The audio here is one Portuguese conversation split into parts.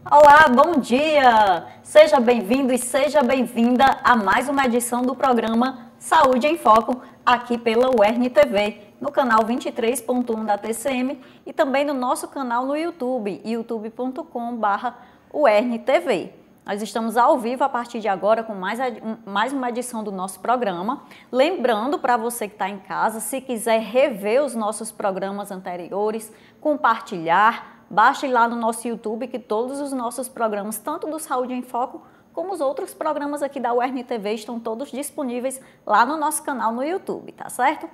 Olá, bom dia! Seja bem-vindo e seja bem-vinda a mais uma edição do programa Saúde em Foco, aqui pela UERN TV, no canal 23.1 da TCM e também no nosso canal no YouTube, youtube.com/UERN-TV. Nós estamos ao vivo a partir de agora com mais uma edição do nosso programa. Lembrando para você que está em casa, se quiser rever os nossos programas anteriores, compartilhar, baixe lá no nosso YouTube que todos os nossos programas, tanto do Saúde em Foco, como os outros programas aqui da UERN TV, estão todos disponíveis lá no nosso canal no YouTube, tá certo?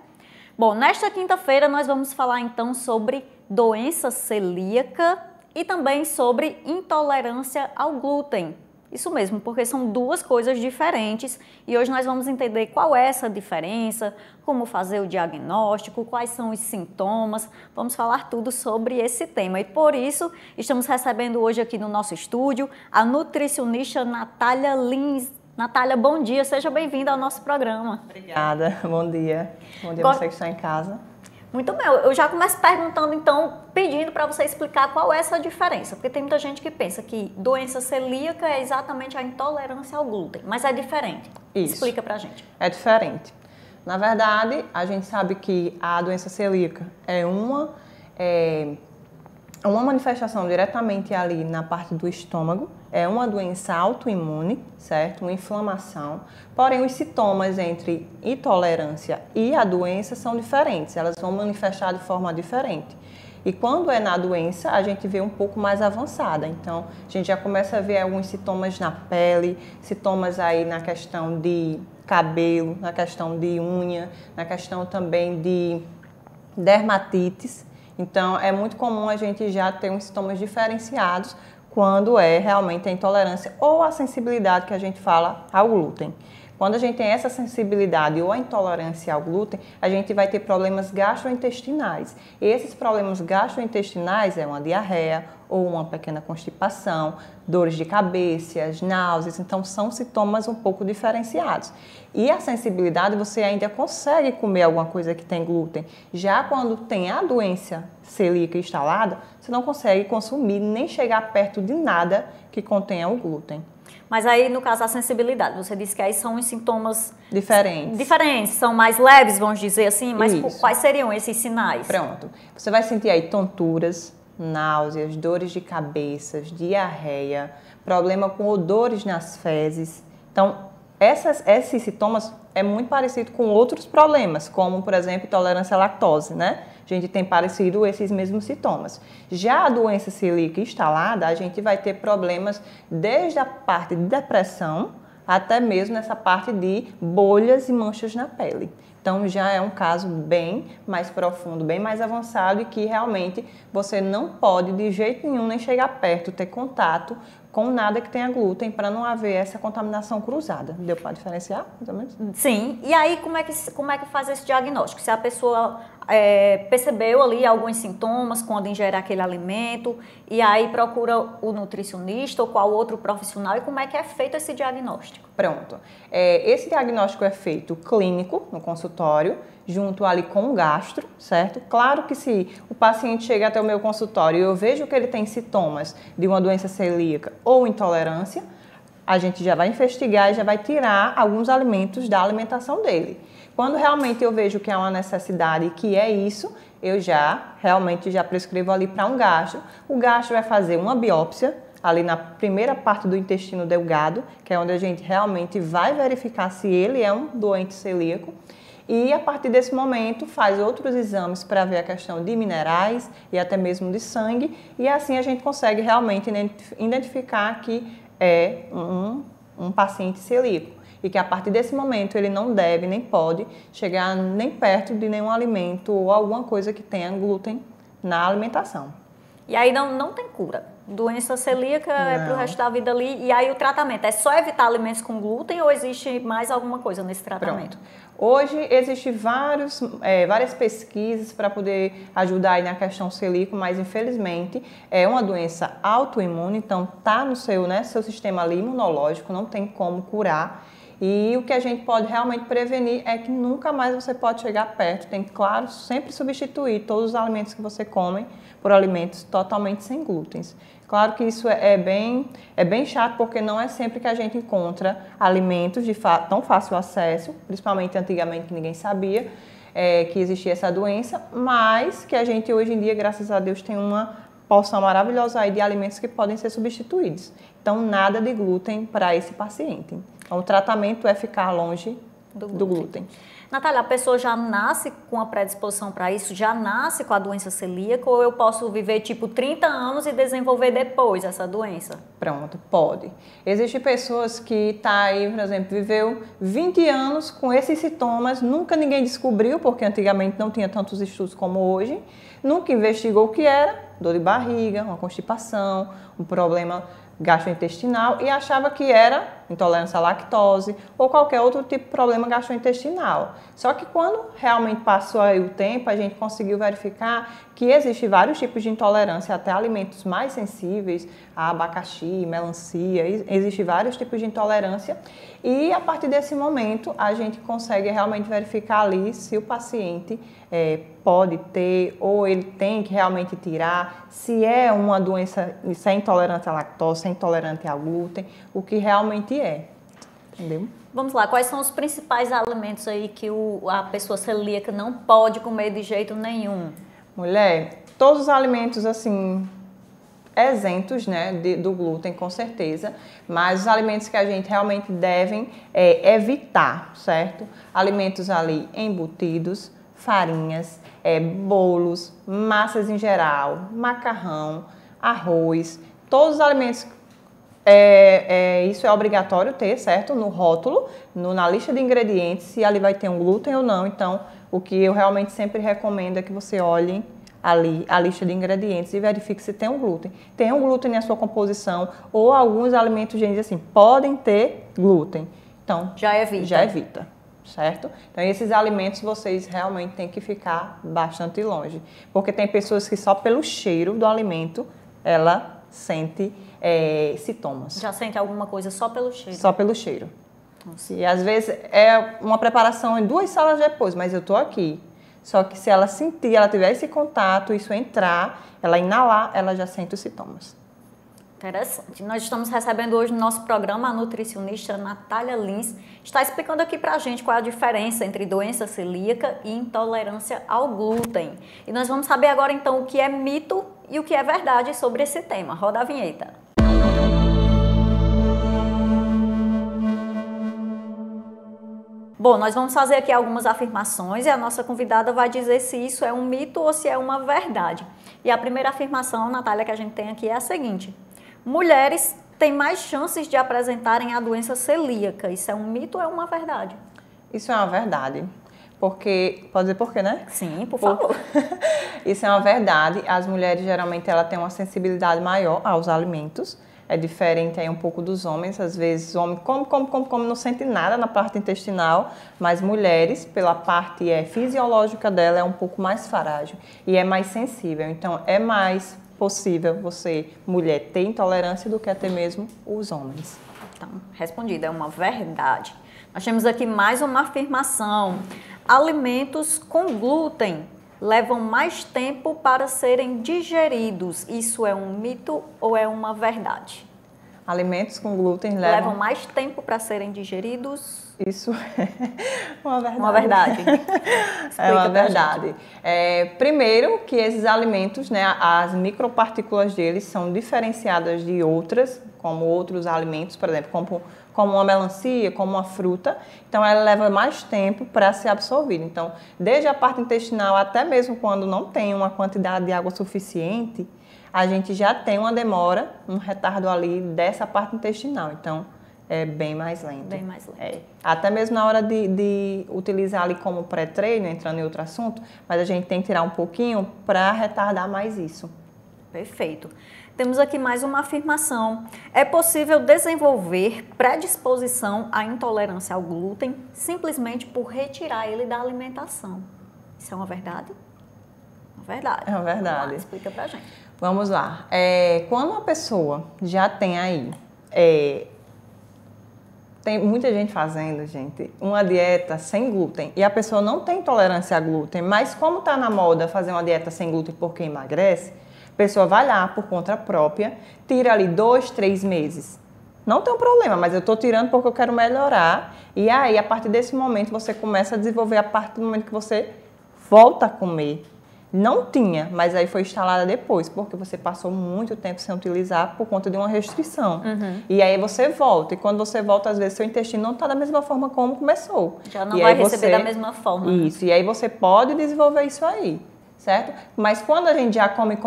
Bom, nesta quinta-feira nós vamos falar então sobre doença celíaca e também sobre intolerância ao glúten. Isso mesmo, porque são duas coisas diferentes e hoje nós vamos entender qual é essa diferença, como fazer o diagnóstico, quais são os sintomas, vamos falar tudo sobre esse tema. E por isso, estamos recebendo hoje aqui no nosso estúdio a nutricionista Natália Lins. Natália, bom dia, seja bem-vinda ao nosso programa. Obrigada, bom dia. Bom dia a você que está em casa. Muito bem, eu já começo perguntando então, pedindo para você explicar qual é essa diferença, porque tem muita gente que pensa que doença celíaca é exatamente a intolerância ao glúten, mas é diferente. Isso. Explica pra gente. É diferente. Na verdade, a gente sabe que a doença celíaca é uma manifestação diretamente ali na parte do estômago, é uma doença autoimune, certo? Uma inflamação. Porém, os sintomas entre intolerância e a doença são diferentes, elas vão manifestar de forma diferente. E quando é na doença, a gente vê um pouco mais avançada. Então, a gente já começa a ver alguns sintomas na pele, sintomas aí na questão de cabelo, na questão de unha, na questão também de dermatites. Então, é muito comum a gente já ter uns sintomas diferenciados quando é realmente a intolerância ou a sensibilidade que a gente fala ao glúten. Quando a gente tem essa sensibilidade ou a intolerância ao glúten, a gente vai ter problemas gastrointestinais. E esses problemas gastrointestinais é uma diarreia ou uma pequena constipação, dores de cabeça, náuseas, então são sintomas um pouco diferenciados. E a sensibilidade, você ainda consegue comer alguma coisa que tem glúten. Já quando tem a doença celíaca instalada, você não consegue consumir nem chegar perto de nada que contenha o glúten. Mas aí, no caso, a sensibilidade, você disse que aí são os sintomas diferentes, são mais leves, vamos dizer assim, mas Isso. Quais seriam esses sinais? Pronto. Você vai sentir aí tonturas, náuseas, dores de cabeça, diarreia, problema com odores nas fezes. Então, esses sintomas é muito parecido com outros problemas, como, por exemplo, intolerância à lactose, né? A gente tem parecido esses mesmos sintomas. Já a doença celíaca instalada, a gente vai ter problemas desde a parte de depressão até mesmo nessa parte de bolhas e manchas na pele. Então já é um caso bem mais profundo, bem mais avançado e que realmente você não pode de jeito nenhum nem chegar perto, ter contato com nada que tenha glúten para não haver essa contaminação cruzada. Deu para diferenciar, mais ou menos? Sim. E aí como é que faz esse diagnóstico? Se a pessoa percebeu ali alguns sintomas quando ingere aquele alimento e aí procura o nutricionista ou qual outro profissional e como é que é feito esse diagnóstico? Pronto. Esse diagnóstico é feito clínico, no consultório, junto ali com o gastro, certo? Claro que se o paciente chega até o meu consultório e eu vejo que ele tem sintomas de uma doença celíaca ou intolerância, a gente já vai investigar e já vai tirar alguns alimentos da alimentação dele. Quando realmente eu vejo que há uma necessidade e que é isso, eu realmente já prescrevo ali para um gastro. O gastro vai fazer uma biópsia ali na primeira parte do intestino delgado, que é onde a gente realmente vai verificar se ele é um doente celíaco. E a partir desse momento faz outros exames para ver a questão de minerais e até mesmo de sangue. E assim a gente consegue realmente identificar que é um paciente celíaco. E que a partir desse momento ele não deve nem pode chegar nem perto de nenhum alimento ou alguma coisa que tenha glúten na alimentação. E aí não tem cura. Doença celíaca é para o resto da vida ali. E aí o tratamento é só evitar alimentos com glúten ou existe mais alguma coisa nesse tratamento? Pronto. Hoje existem várias pesquisas para poder ajudar aí na questão celíaca, mas infelizmente é uma doença autoimune, então está no seu sistema ali imunológico, não tem como curar. E o que a gente pode realmente prevenir é que nunca mais você pode chegar perto. Tem que, claro, sempre substituir todos os alimentos que você come por alimentos totalmente sem glúten. Claro que isso é bem chato, porque não é sempre que a gente encontra alimentos de tão fácil acesso, principalmente antigamente que ninguém sabia que existia essa doença, mas que a gente hoje em dia, graças a Deus, tem uma porção maravilhosa aí de alimentos que podem ser substituídos. Então, nada de glúten para esse paciente. Então, o tratamento é ficar longe do glúten. Natália, a pessoa já nasce com a predisposição para isso? Já nasce com a doença celíaca? Ou eu posso viver tipo 30 anos e desenvolver depois essa doença? Pronto, pode. Existem pessoas que aí, por exemplo, viveu 20 anos com esses sintomas, nunca ninguém descobriu, porque antigamente não tinha tantos estudos como hoje, nunca investigou o que era, dor de barriga, uma constipação, um problema gastrointestinal e achava que era intolerância à lactose ou qualquer outro tipo de problema gastrointestinal. Só que quando realmente passou aí o tempo, a gente conseguiu verificar que existem vários tipos de intolerância, até alimentos mais sensíveis, a abacaxi, melancia, existem vários tipos de intolerância e a partir desse momento a gente consegue realmente verificar ali se o paciente pode ter ou ele tem que realmente tirar, se é uma doença, se é intolerante à lactose, se é intolerante ao glúten, o que realmente é, entendeu? Vamos lá, quais são os principais alimentos aí que a pessoa celíaca não pode comer de jeito nenhum? Mulher, todos os alimentos assim isentos, né, do glúten, com certeza, mas os alimentos que a gente realmente deve evitar, certo? Alimentos ali embutidos, farinhas, bolos, massas em geral, macarrão, arroz, todos os alimentos, isso é obrigatório ter, certo? No rótulo, na lista de ingredientes, se ali vai ter um glúten ou não. Então, o que eu realmente sempre recomendo é que você olhe ali a lista de ingredientes e verifique se tem um glúten. Tem um glúten na sua composição ou alguns alimentos, gente, assim, podem ter glúten. Então, já evita. Certo? Então, esses alimentos vocês realmente têm que ficar bastante longe. Porque tem pessoas que só pelo cheiro do alimento, ela sente sintomas. Já sente alguma coisa só pelo cheiro? Só pelo cheiro. Nossa. E às vezes é uma preparação em 2 salas depois, mas eu tô aqui. Só que se ela sentir, ela tiver esse contato, isso entrar, ela inalar, ela já sente os sintomas. Interessante. Nós estamos recebendo hoje no nosso programa a nutricionista Natália Lins. Está explicando aqui pra gente qual é a diferença entre doença celíaca e intolerância ao glúten. E nós vamos saber agora então o que é mito e o que é verdade sobre esse tema. Roda a vinheta. Bom, nós vamos fazer aqui algumas afirmações e a nossa convidada vai dizer se isso é um mito ou se é uma verdade. E a primeira afirmação, Natália, que a gente tem aqui é a seguinte: mulheres têm mais chances de apresentarem a doença celíaca. Isso é um mito ou é uma verdade? Isso é uma verdade. Porque, pode dizer por quê, né? Sim, por favor. Isso é uma verdade. As mulheres, geralmente, elas têm uma sensibilidade maior aos alimentos. É diferente aí um pouco dos homens. Às vezes, o homem come, não sente nada na parte intestinal. Mas mulheres, pela parte fisiológica dela, é um pouco mais frágil e é mais sensível. Então, é mais possível você, mulher, ter intolerância do que até mesmo os homens. Então, respondido, é uma verdade. Nós temos aqui mais uma afirmação. Alimentos com glúten levam mais tempo para serem digeridos. Isso é um mito ou é uma verdade? Alimentos com glúten levam mais tempo para serem digeridos? Isso é uma verdade. Uma verdade. É uma verdade. Primeiro que esses alimentos, né, as micropartículas deles são diferenciadas de outras, como outros alimentos, por exemplo, como uma melancia, como uma fruta. Então, ela leva mais tempo para ser absorvida. Então, desde a parte intestinal, até mesmo quando não tem uma quantidade de água suficiente, a gente já tem uma demora, um retardo ali dessa parte intestinal. Então, é bem mais lento. Bem mais lento. Até mesmo na hora de utilizar ali como pré-treino, entrando em outro assunto, mas a gente tem que tirar um pouquinho para retardar mais isso. Perfeito. Temos aqui mais uma afirmação. É possível desenvolver predisposição à intolerância ao glúten simplesmente por retirar ele da alimentação. Isso é uma verdade? Uma verdade. É uma verdade. Vamos lá, explica pra gente. Vamos lá. Quando uma pessoa já tem aí Tem muita gente fazendo, gente, uma dieta sem glúten e a pessoa não tem intolerância a glúten, mas como está na moda fazer uma dieta sem glúten porque emagrece, a pessoa vai lá por conta própria, tira ali 2, 3 meses. Não tem um problema, mas eu estou tirando porque eu quero melhorar. E aí, a partir desse momento, você começa a desenvolver a partir do momento que você volta a comer. Não tinha, mas aí foi instalada depois, porque você passou muito tempo sem utilizar por conta de uma restrição. E aí você volta, e quando você volta, às vezes seu intestino não está da mesma forma como começou. Já não vai receber da mesma forma. Isso, e aí você pode desenvolver isso aí, certo? Mas quando a gente já come,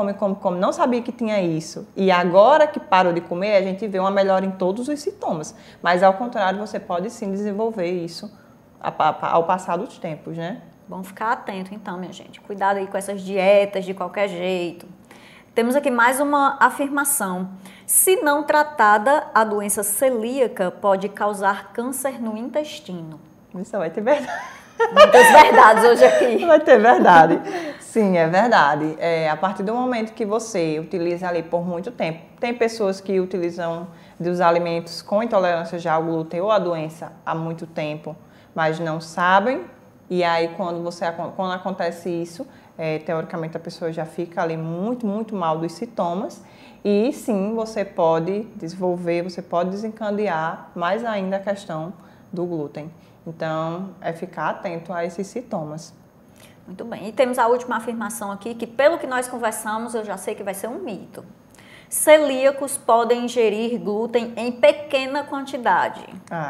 não sabia que tinha isso, e agora que parou de comer, a gente vê uma melhora em todos os sintomas. Mas ao contrário, você pode sim desenvolver isso ao passar dos tempos, né? Vamos ficar atento então, minha gente. Cuidado aí com essas dietas de qualquer jeito. Temos aqui mais uma afirmação. Se não tratada, a doença celíaca pode causar câncer no intestino. Isso vai ter verdade. Muitas verdades hoje aqui. Vai ter verdade. Sim, é verdade. A partir do momento que você utiliza ali por muito tempo, tem pessoas que utilizam dos alimentos com intolerância já ao glúten ou à doença há muito tempo, mas não sabem. E aí, quando acontece isso, teoricamente a pessoa já fica ali muito mal dos sintomas. E sim, você pode desenvolver, você pode desencadear mais ainda a questão do glúten. Então, é ficar atento a esses sintomas. Muito bem. E temos a última afirmação aqui, que pelo que nós conversamos, eu já sei que vai ser um mito. Celíacos podem ingerir glúten em pequena quantidade.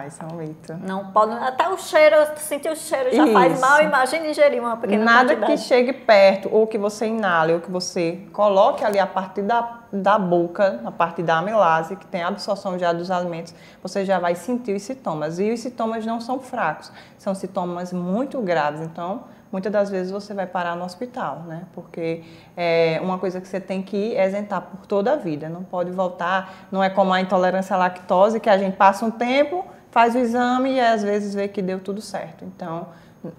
Isso é um mito. Não podem, até o cheiro, sentir o cheiro já faz mal, imagina ingerir uma pequena quantidade. Nada que chegue perto, ou que você inale, ou que você coloque ali a partir da boca, a partir da amilase, que tem a absorção já dos alimentos, você já vai sentir os sintomas. E os sintomas não são fracos, são sintomas muito graves. Então, muitas das vezes você vai parar no hospital, né? Porque é uma coisa que você tem que isentar por toda a vida. Não pode voltar, não é como a intolerância à lactose, que a gente passa um tempo, faz o exame e às vezes vê que deu tudo certo. Então,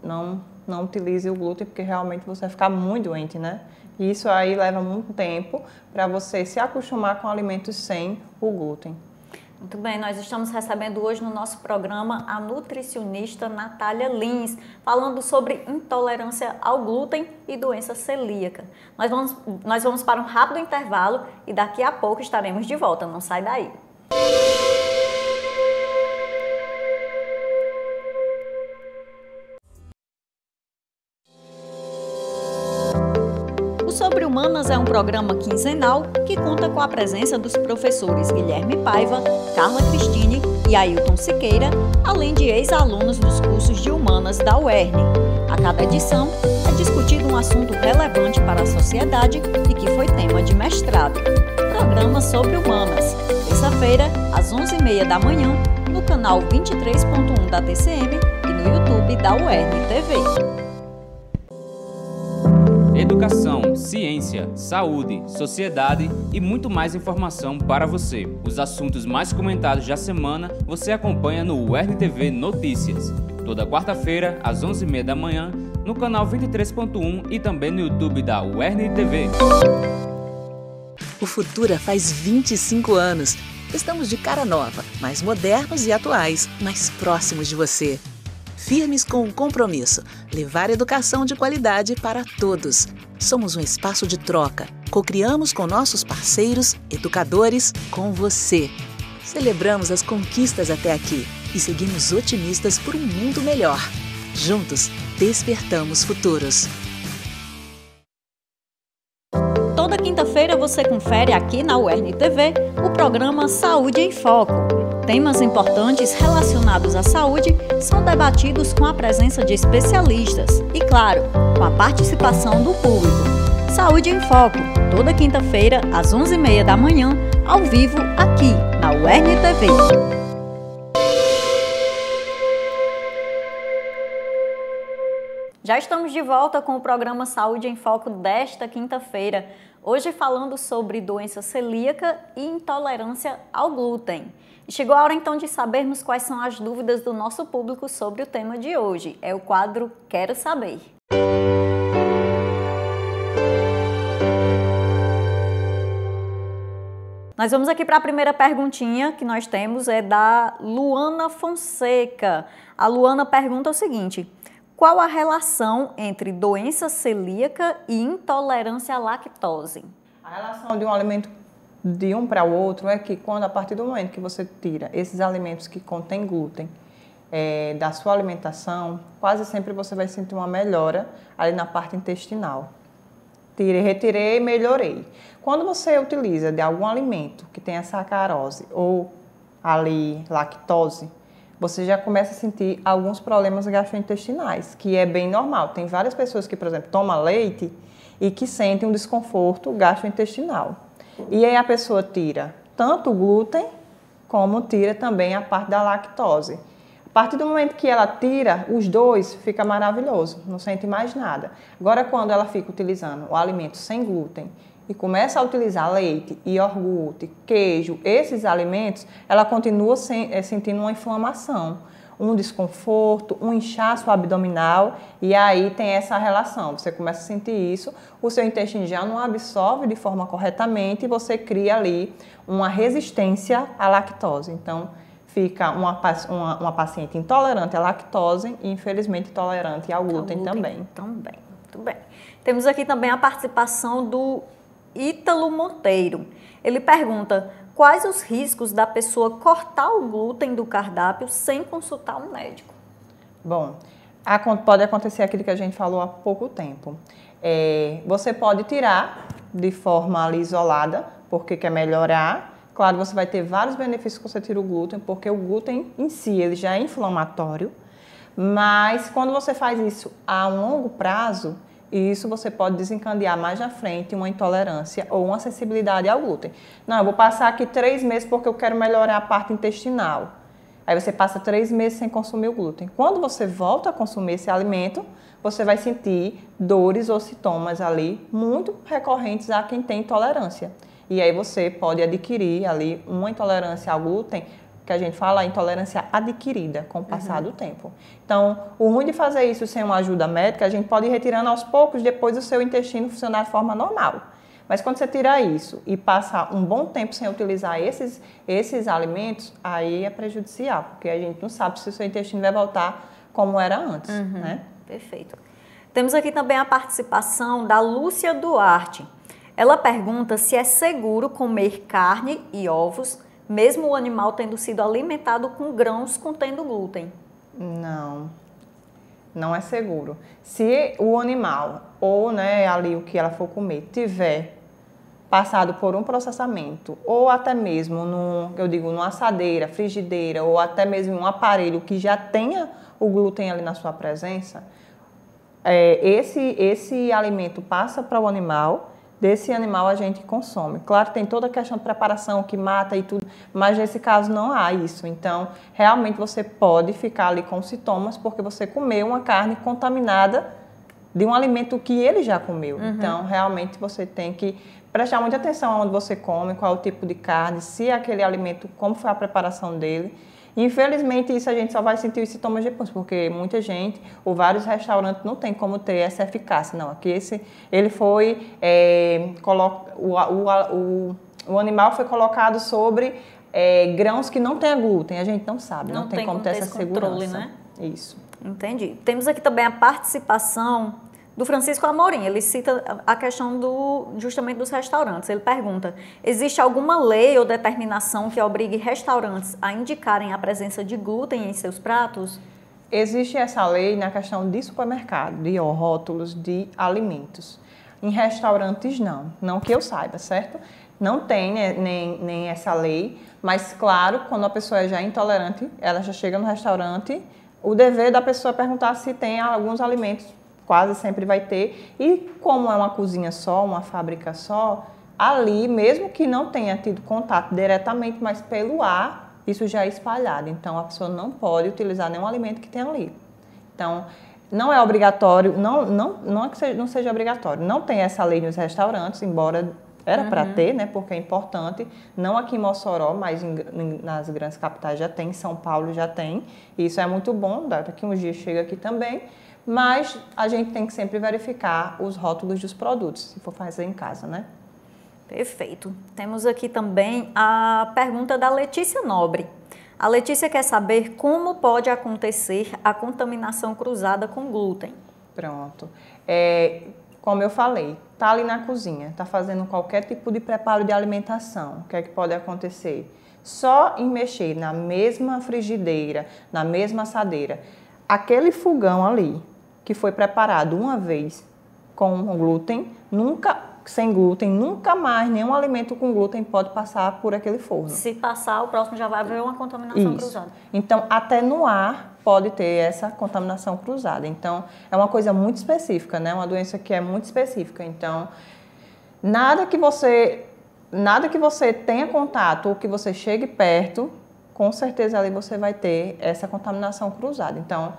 não utilize o glúten, porque realmente você vai ficar muito doente, né? E isso aí leva muito tempo para você se acostumar com alimentos sem o glúten. Muito bem, nós estamos recebendo hoje no nosso programa a nutricionista Natália Lins, falando sobre intolerância ao glúten e doença celíaca. Nós vamos para um rápido intervalo e daqui a pouco estaremos de volta, não sai daí. Sobre Humanas é um programa quinzenal que conta com a presença dos professores Guilherme Paiva, Carla Cristine e Ailton Siqueira, além de ex-alunos dos cursos de Humanas da UERN. A cada edição é discutido um assunto relevante para a sociedade e que foi tema de mestrado. Programa Sobre Humanas, terça-feira, às 11h30 da manhã, no canal 23.1 da TCM e no YouTube da UERN TV. Educação, ciência, saúde, sociedade e muito mais informação para você. Os assuntos mais comentados da semana você acompanha no UERN TV Notícias. Toda quarta-feira, às 11h30 da manhã, no canal 23.1 e também no YouTube da UERN TV. O Futura faz 25 anos. Estamos de cara nova, mais modernos e atuais, mais próximos de você. Firmes com o compromisso, levar educação de qualidade para todos. Somos um espaço de troca. Cocriamos com nossos parceiros, educadores, com você. Celebramos as conquistas até aqui e seguimos otimistas por um mundo melhor. Juntos, despertamos futuros. Toda quinta-feira você confere aqui na UERN TV o programa Saúde em Foco. Temas importantes relacionados à saúde são debatidos com a presença de especialistas e, claro, com a participação do público. Saúde em Foco, toda quinta-feira, às 11h30 da manhã, ao vivo, aqui na UERN TV. Já estamos de volta com o programa Saúde em Foco desta quinta-feira, hoje falando sobre doença celíaca e intolerância ao glúten. E chegou a hora então de sabermos quais são as dúvidas do nosso público sobre o tema de hoje. É o quadro Quero Saber. Nós vamos aqui para a primeira perguntinha que nós temos, é da Luana Fonseca. A Luana pergunta o seguinte: qual a relação entre doença celíaca e intolerância à lactose? A relação de um alimento de um para o outro é que quando, a partir do momento que você tira esses alimentos que contêm glúten da sua alimentação, quase sempre você vai sentir uma melhora ali na parte intestinal. Retirei, melhorei. Quando você utiliza de algum alimento que tenha sacarose ou ali lactose, você já começa a sentir alguns problemas gastrointestinais, que é bem normal. Tem várias pessoas que, por exemplo, tomam leite e que sentem um desconforto gastrointestinal. E aí a pessoa tira tanto o glúten, como tira também a parte da lactose. A partir do momento que ela tira, os dois, fica maravilhoso, não sente mais nada. Agora, quando ela fica utilizando o alimento sem glúten e começa a utilizar leite, iogurte, queijo, esses alimentos, ela continua sentindo uma inflamação, um desconforto, um inchaço abdominal, e aí tem essa relação. Você começa a sentir isso, o seu intestino já não absorve de forma corretamente e você cria ali uma resistência à lactose. Então, fica uma paciente intolerante à lactose e, infelizmente, intolerante ao glúten também. Também, muito bem. Temos aqui também a participação do Ítalo Monteiro. Ele pergunta: quais os riscos da pessoa cortar o glúten do cardápio sem consultar um médico? Bom, pode acontecer aquilo que a gente falou há pouco tempo. Você pode tirar de forma ali isolada, porque quer melhorar. Claro, você vai ter vários benefícios quando você tira o glúten, porque o glúten em si ele já é inflamatório, mas quando você faz isso a um longo prazo, isso você pode desencadear mais na frente uma intolerância ou uma sensibilidade ao glúten. Não, eu vou passar aqui 3 meses porque eu quero melhorar a parte intestinal. Aí você passa 3 meses sem consumir o glúten. Quando você volta a consumir esse alimento, você vai sentir dores ou sintomas ali muito recorrentes a quem tem intolerância. E aí você pode adquirir ali uma intolerância ao glúten, que a gente fala intolerância adquirida com o passar do tempo. Então, o ruim de fazer isso sem uma ajuda médica, a gente pode ir retirando aos poucos, depois o seu intestino funcionar de forma normal. Mas quando você tira isso e passa um bom tempo sem utilizar esses alimentos, aí é prejudicial, porque a gente não sabe se o seu intestino vai voltar como era antes, né? Perfeito. Temos aqui também a participação da Lúcia Duarte. Ela pergunta se é seguro comer carne e ovos, mesmo o animal tendo sido alimentado com grãos contendo glúten. Não, não é seguro. Se o animal ou ali o que ela for comer tiver passado por um processamento ou até mesmo numa assadeira, frigideira ou até mesmo um aparelho que já tenha o glúten ali na sua presença, esse alimento passa para o animal. Desse animal a gente consome. Claro, tem toda a questão de preparação que mata e tudo, mas nesse caso não há isso. Então, realmente você pode ficar ali com sintomas porque você comeu uma carne contaminada de um alimento que ele já comeu. Então, realmente você tem que prestar muita atenção onde você come, qual é o tipo de carne, se é aquele alimento, como foi a preparação dele. Infelizmente, isso a gente só vai sentir os sintomas depois, porque muita gente, ou vários restaurantes, não tem como ter essa eficácia. Não, aqui ele foi, o animal foi colocado sobre grãos que não tem glúten, a gente não sabe, não tem como ter essa segurança. Né? Isso. Entendi. Temos aqui também a participação do Francisco Amorim. Ele cita a questão justamente dos restaurantes. Ele pergunta: existe alguma lei ou determinação que obrigue restaurantes a indicarem a presença de glúten em seus pratos? Existe essa lei na questão de supermercado, de rótulos de alimentos. Em restaurantes não que eu saiba, certo? Não tem nem essa lei, mas claro, quando a pessoa é já intolerante, ela já chega no restaurante, o dever da pessoa é perguntar se tem alguns alimentos. Quase sempre vai ter, e como é uma cozinha só, uma fábrica só, ali, mesmo que não tenha tido contato diretamente, mas pelo ar, isso já é espalhado. Então, a pessoa não pode utilizar nenhum alimento que tenha ali. Então, não é obrigatório, não é que não seja obrigatório, não tem essa lei nos restaurantes, embora era para ter, né, porque é importante, não aqui em Mossoró, mas nas grandes capitais já tem, em São Paulo já tem, e isso é muito bom, daqui uns dias chega aqui também. Mas a gente tem que sempre verificar os rótulos dos produtos, se for fazer em casa, né? Perfeito. Temos aqui também a pergunta da Letícia Nobre. A Letícia quer saber como pode acontecer a contaminação cruzada com glúten. Pronto. Como eu falei, está ali na cozinha, está fazendo qualquer tipo de preparo de alimentação. O que é que pode acontecer? Só em mexer na mesma frigideira, na mesma assadeira, aquele fogão ali, que foi preparado uma vez com glúten, sem glúten, nunca mais nenhum alimento com glúten pode passar por aquele forno. Se passar, o próximo já vai haver uma contaminação Isso. cruzada. Então, até no ar pode ter essa contaminação cruzada. Então, é uma coisa muito específica, né? Uma doença que é muito específica. Então, nada que você tenha contato ou que você chegue perto, com certeza ali você vai ter essa contaminação cruzada. Então,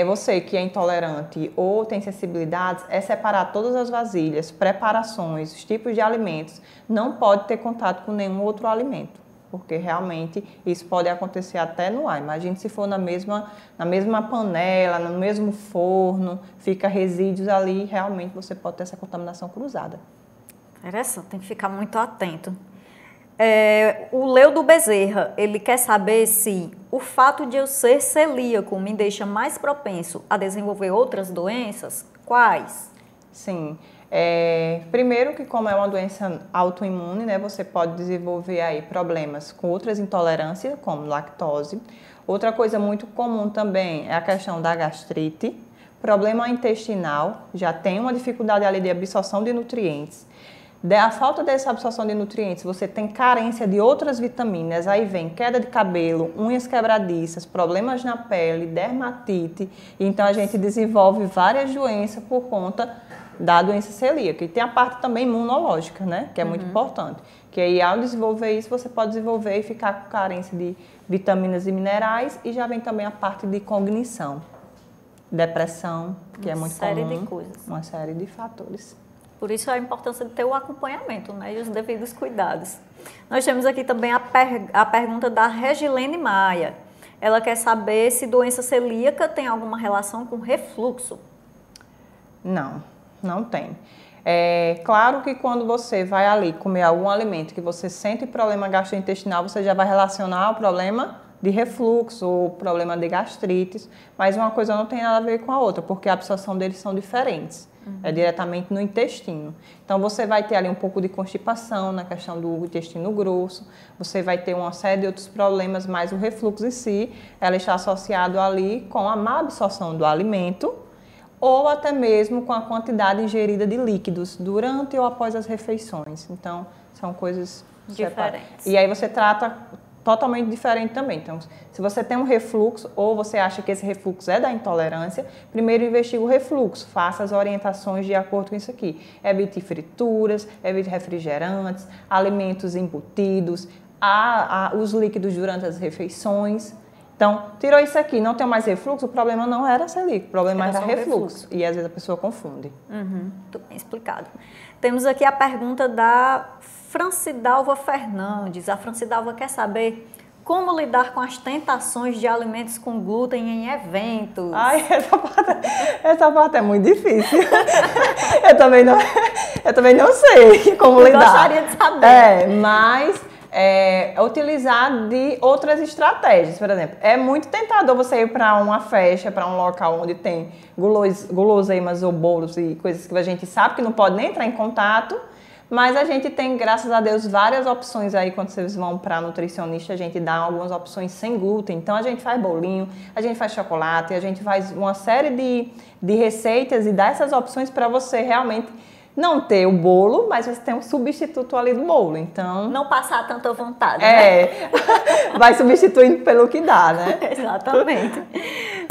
você que é intolerante ou tem sensibilidades, é separar todas as vasilhas, preparações, os tipos de alimentos. Não pode ter contato com nenhum outro alimento, porque realmente isso pode acontecer até no ar. Imagine se for na mesma panela, no mesmo forno, fica resíduos ali, realmente você pode ter essa contaminação cruzada. Interessante, tem que ficar muito atento. O Leudo Bezerra, ele quer saber se o fato de eu ser celíaco me deixa mais propenso a desenvolver outras doenças. Quais? Sim. Primeiro que como é uma doença autoimune, né, você pode desenvolver aí problemas com outras intolerâncias, como lactose. Outra coisa muito comum também é a questão da gastrite. Problema intestinal, já tem uma dificuldade ali de absorção de nutrientes. A falta dessa absorção de nutrientes, você tem carência de outras vitaminas, aí vem queda de cabelo, unhas quebradiças, problemas na pele, dermatite. Então, a gente desenvolve várias doenças por conta da doença celíaca. E tem a parte também imunológica, né? Que é muito importante. Que aí, ao desenvolver isso, você pode desenvolver e ficar com carência de vitaminas e minerais. E já vem também a parte de cognição, depressão, que é muito comum. Uma série de coisas. Uma série de fatores. Por isso a importância de ter o acompanhamento, né, e os devidos cuidados. Nós temos aqui também a pergunta da Regilene Maia. Ela quer saber se doença celíaca tem alguma relação com refluxo. Não, não tem. Claro que quando você vai ali comer algum alimento que você sente problema gastrointestinal, você já vai relacionar o problema de refluxo ou problema de gastrites, mas uma coisa não tem nada a ver com a outra, porque a absorção deles são diferentes. É diretamente no intestino. Então, você vai ter ali um pouco de constipação na questão do intestino grosso, você vai ter uma série de outros problemas, mas o refluxo em si, ela está associado ali com a má absorção do alimento ou até mesmo com a quantidade ingerida de líquidos durante ou após as refeições. Então, são coisas diferentes. E aí você trata totalmente diferente também. Então, se você tem um refluxo ou você acha que esse refluxo é da intolerância, primeiro investigue o refluxo, faça as orientações de acordo com isso aqui. Evite frituras, evite refrigerantes, alimentos embutidos, os líquidos durante as refeições. Então, tirou isso aqui, não tem mais refluxo, o problema não era celíaco, o problema era refluxo. E às vezes a pessoa confunde. Muito bem explicado. Temos aqui a pergunta da Francidalva Fernandes. A Francidalva quer saber como lidar com as tentações de alimentos com glúten em eventos. Ai, essa parte é muito difícil. eu também não sei como lidar. Gostaria de saber. Mas utilizar de outras estratégias. Por exemplo, é muito tentador você ir para uma festa, para um local onde tem guloseimas ou bolos e coisas que a gente sabe que não pode nem entrar em contato. Mas a gente tem, graças a Deus, várias opções aí. Quando vocês vão para nutricionista, a gente dá algumas opções sem glúten. Então, a gente faz bolinho, a gente faz chocolate, a gente faz uma série de receitas e dá essas opções para você realmente não ter o bolo, mas você tem um substituto ali do bolo. Então, não passar tanta vontade, né? Vai substituindo pelo que dá, né? Exatamente.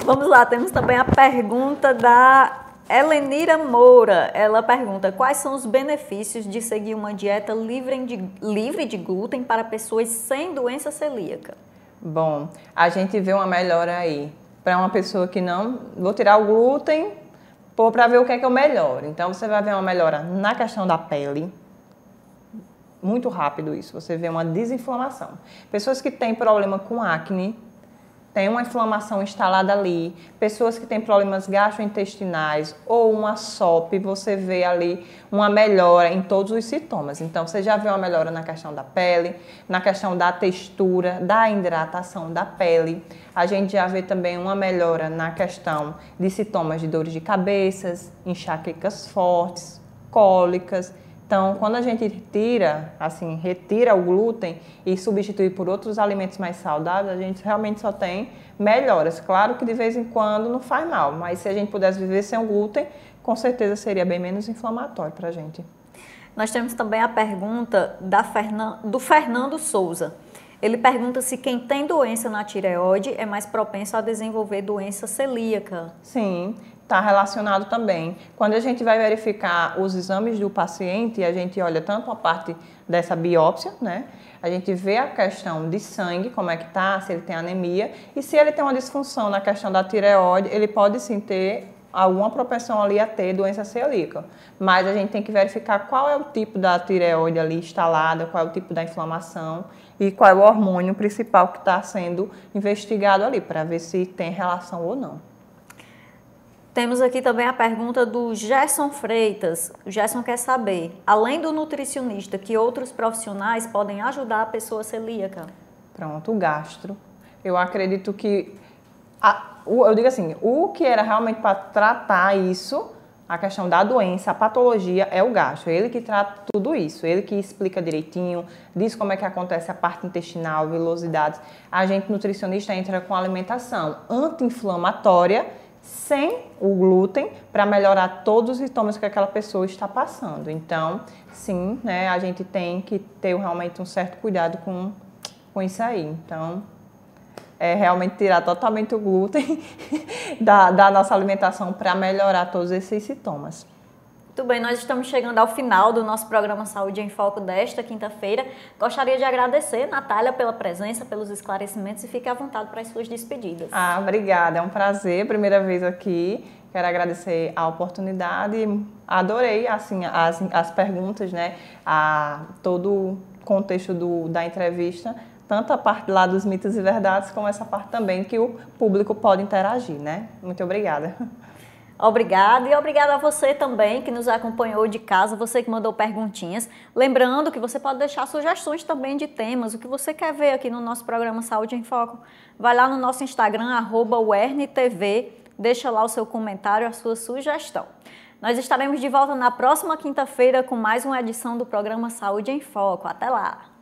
Vamos lá, temos também a pergunta da Helenira Moura. Ela pergunta: quais são os benefícios de seguir uma dieta livre de glúten para pessoas sem doença celíaca? Bom, a gente vê uma melhora aí. Para uma pessoa que não... Vou tirar o glúten para ver o que é que eu melhoro. Então, você vai ver uma melhora na questão da pele. Muito rápido isso. Você vê uma desinflamação. Pessoas que têm problema com acne, tem uma inflamação instalada ali, pessoas que têm problemas gastrointestinais ou uma SOP, você vê ali uma melhora em todos os sintomas. Então, você já vê uma melhora na questão da pele, na questão da textura, da hidratação da pele. A gente já vê também uma melhora na questão de sintomas de dores de cabeça, enxaquecas fortes, cólicas. Então, quando a gente retira o glúten e substitui por outros alimentos mais saudáveis, a gente realmente só tem melhoras. Claro que de vez em quando não faz mal, mas se a gente pudesse viver sem o glúten, com certeza seria bem menos inflamatório para a gente. Nós temos também a pergunta do Fernando Souza. Ele pergunta se quem tem doença na tireoide é mais propenso a desenvolver doença celíaca. Sim, está relacionado também. Quando a gente vai verificar os exames do paciente, a gente olha tanto a parte dessa biópsia, né? A gente vê a questão de sangue, como é que tá, se ele tem anemia, e se ele tem uma disfunção na questão da tireoide, ele pode sim ter alguma propensão ali a ter doença celíaca. Mas a gente tem que verificar qual é o tipo da tireoide ali instalada, qual é o tipo da inflamação e qual é o hormônio principal que está sendo investigado ali, para ver se tem relação ou não. Temos aqui também a pergunta do Gerson Freitas. O Gerson quer saber, além do nutricionista, que outros profissionais podem ajudar a pessoa celíaca? Pronto, o gastro. Eu acredito que, eu digo assim, o que era realmente para tratar isso, a questão da doença, a patologia, é o gastro. Ele que trata tudo isso, ele que explica direitinho, diz como é que acontece a parte intestinal, velocidades. A gente nutricionista entra com alimentação anti-inflamatória, sem o glúten, para melhorar todos os sintomas que aquela pessoa está passando. Então, sim, né, a gente tem que ter realmente um certo cuidado com isso aí. Então, é realmente tirar totalmente o glúten da nossa alimentação para melhorar todos esses sintomas. Muito bem, nós estamos chegando ao final do nosso programa Saúde em Foco desta quinta-feira. Gostaria de agradecer, Natália, pela presença, pelos esclarecimentos e fique à vontade para as suas despedidas. Obrigada, é um prazer, primeira vez aqui. Quero agradecer a oportunidade, adorei assim, as perguntas, né? Todo o contexto da entrevista, tanto a parte lá dos mitos e verdades, como essa parte também que o público pode interagir, né? Muito obrigada. Obrigada e obrigada a você também que nos acompanhou de casa, você que mandou perguntinhas. Lembrando que você pode deixar sugestões também de temas, o que você quer ver aqui no nosso programa Saúde em Foco. Vai lá no nosso Instagram, @UERNTV, deixa lá o seu comentário, a sua sugestão. Nós estaremos de volta na próxima quinta-feira com mais uma edição do programa Saúde em Foco. Até lá!